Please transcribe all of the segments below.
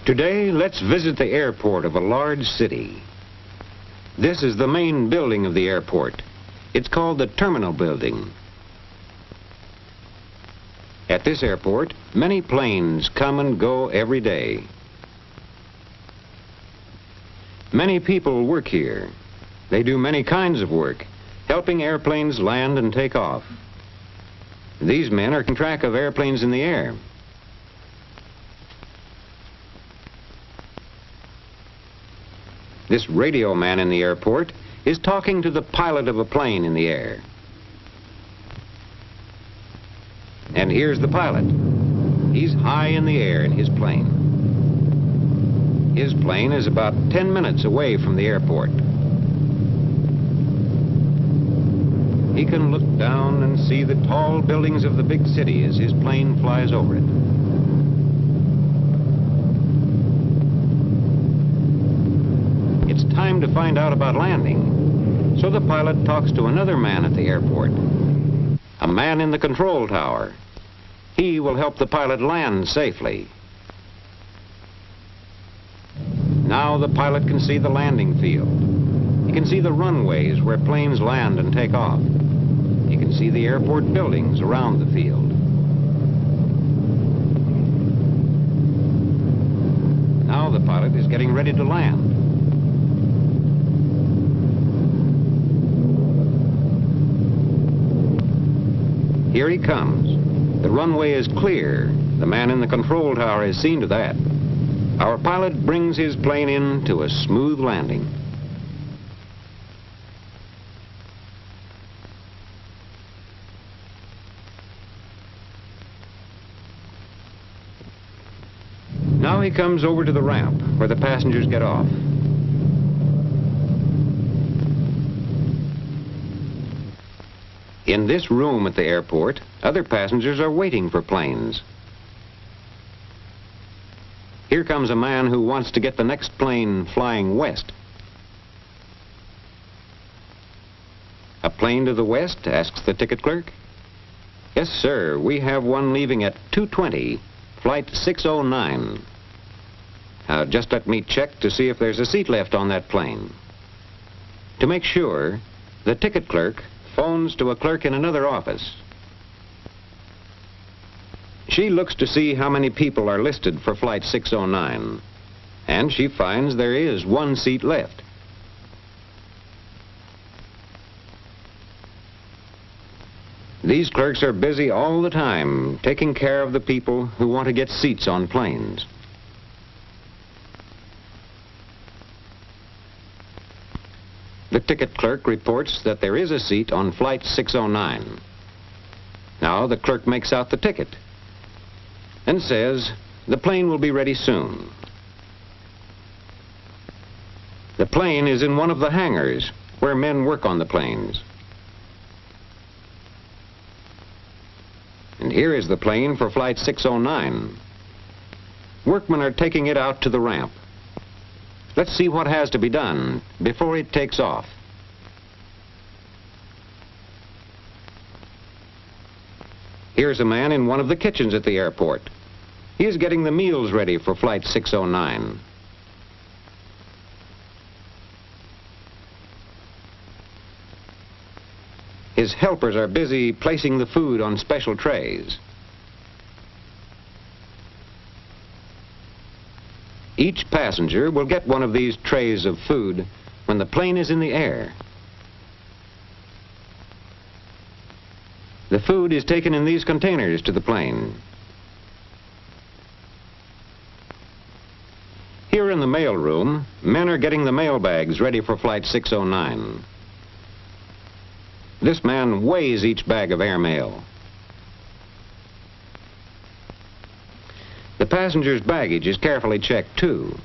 Today, let's visit the airport of a large city. This is the main building of the airport. It's called the Terminal Building. At this airport, many planes come and go every day. Many people work here. They do many kinds of work, helping airplanes land and take off. These men are keeping track of airplanes in the air. This radio man in the airport is talking to the pilot of a plane in the air. And here's the pilot. He's high in the air in his plane. His plane is about 10 minutes away from the airport. He can look down and see the tall buildings of the big city as his plane flies over it. It's time to find out about landing, so the pilot talks to another man at the airport, a man in the control tower. He will help the pilot land safely. Now the pilot can see the landing field. He can see the runways where planes land and take off. He can see the airport buildings around the field. Now the pilot is getting ready to land. Here he comes. The runway is clear. The man in the control tower has seen to that. Our pilot brings his plane in to a smooth landing. Now he comes over to the ramp where the passengers get off. In this room at the airport, other passengers are waiting for planes. Here comes a man who wants to get the next plane flying west. A plane to the west, asks the ticket clerk. Yes, sir, we have one leaving at 2:20, flight 609. Just let me check to see if there's a seat left on that plane. To make sure, the ticket clerk phones to a clerk in another office. She looks to see how many people are listed for flight 609, and she finds there is one seat left. These clerks are busy all the time taking care of the people who want to get seats on planes. The ticket clerk reports that there is a seat on flight 609. Now the clerk makes out the ticket and says the plane will be ready soon. The plane is in one of the hangars where men work on the planes. And here is the plane for flight 609. Workmen are taking it out to the ramp. Let's see what has to be done before it takes off. Here's a man in one of the kitchens at the airport. He is getting the meals ready for flight 609. His helpers are busy placing the food on special trays. Each passenger will get one of these trays of food when the plane is in the air. The food is taken in these containers to the plane. Here in the mail room, men are getting the mail bags ready for flight 609. This man weighs each bag of airmail. The passenger's baggage is carefully checked, too.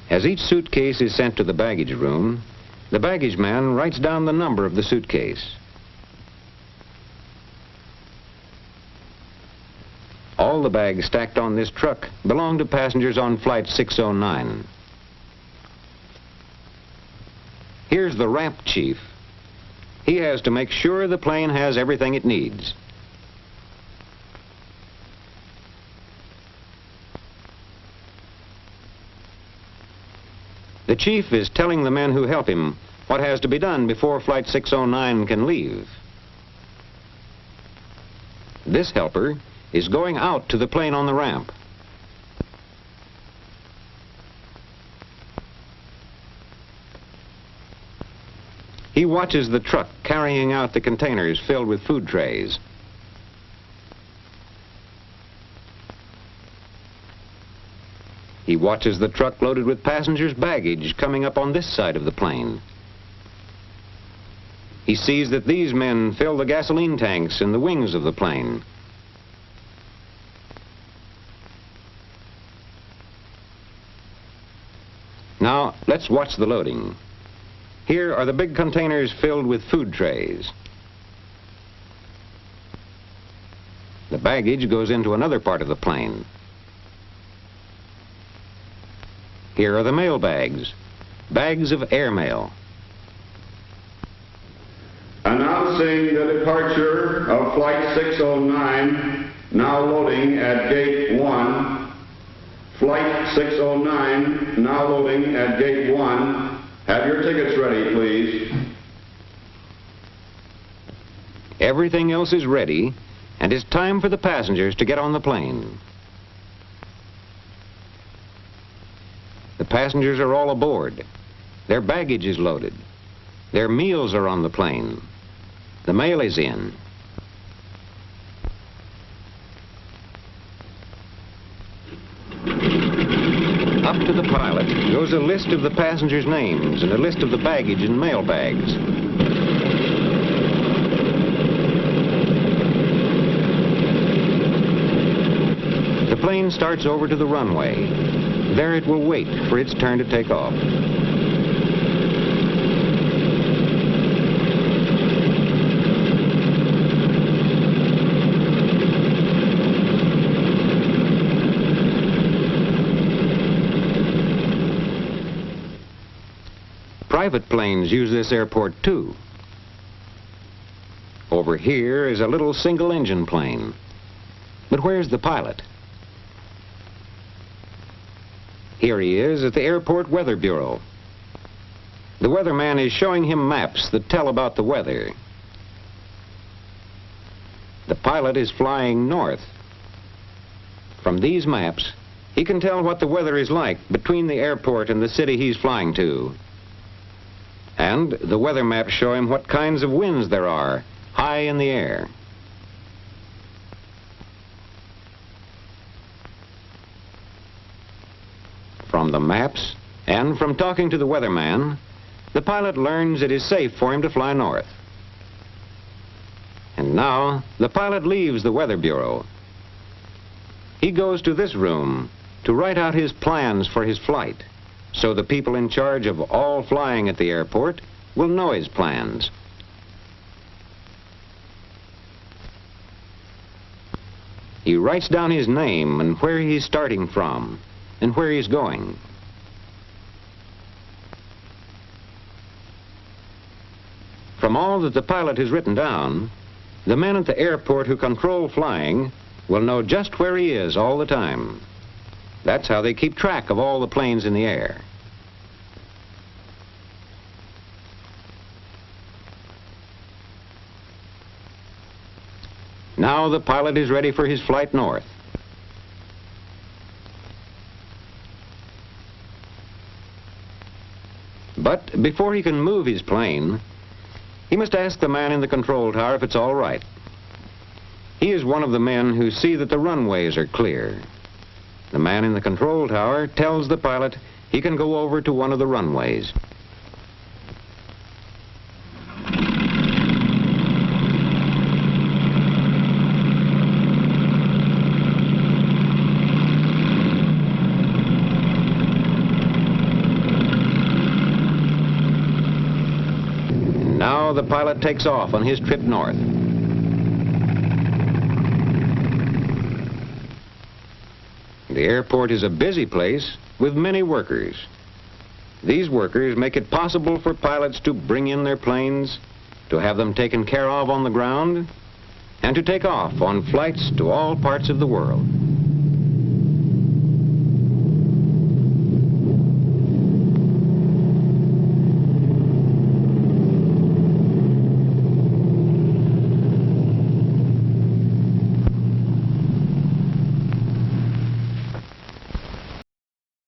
As each suitcase is sent to the baggage room, the baggage man writes down the number of the suitcase. All the bags stacked on this truck belong to passengers on Flight 609. Here's the ramp chief. He has to make sure the plane has everything it needs. The chief is telling the men who help him what has to be done before Flight 609 can leave. This helper is going out to the plane on the ramp. He watches the truck carrying out the containers filled with food trays. He watches the truck loaded with passengers' baggage coming up on this side of the plane. He sees that these men fill the gasoline tanks in the wings of the plane. Now, let's watch the loading. Here are the big containers filled with food trays. The baggage goes into another part of the plane. Here are the mail bags, bags of airmail. Announcing the departure of Flight 609, now loading at Gate 1. Flight 609, now loading at Gate 1. Have your tickets ready, please. Everything else is ready, and it's time for the passengers to get on the plane. The passengers are all aboard. Their baggage is loaded. Their meals are on the plane. The mail is in. Up to the pilot goes a list of the passengers' names and a list of the baggage and mail bags. The plane starts over to the runway. There it will wait for its turn to take off. Private planes use this airport too. Over here is a little single-engine plane. But where's the pilot? Here he is at the Airport Weather Bureau. The weatherman is showing him maps that tell about the weather. The pilot is flying north. From these maps, he can tell what the weather is like between the airport and the city he's flying to. And the weather maps show him what kinds of winds there are high in the air. From the maps and from talking to the weatherman, the pilot learns it is safe for him to fly north. And now the pilot leaves the Weather Bureau. He goes to this room to write out his plans for his flight, so the people in charge of all flying at the airport will know his plans. He writes down his name and where he's starting from and where he's going. From all that the pilot has written down, the men at the airport who control flying will know just where he is all the time. That's how they keep track of all the planes in the air. Now the pilot is ready for his flight north. But before he can move his plane, he must ask the man in the control tower if it's all right. He is one of the men who see that the runways are clear. The man in the control tower tells the pilot he can go over to one of the runways. Now the pilot takes off on his trip north. The airport is a busy place with many workers. These workers make it possible for pilots to bring in their planes, to have them taken care of on the ground, and to take off on flights to all parts of the world.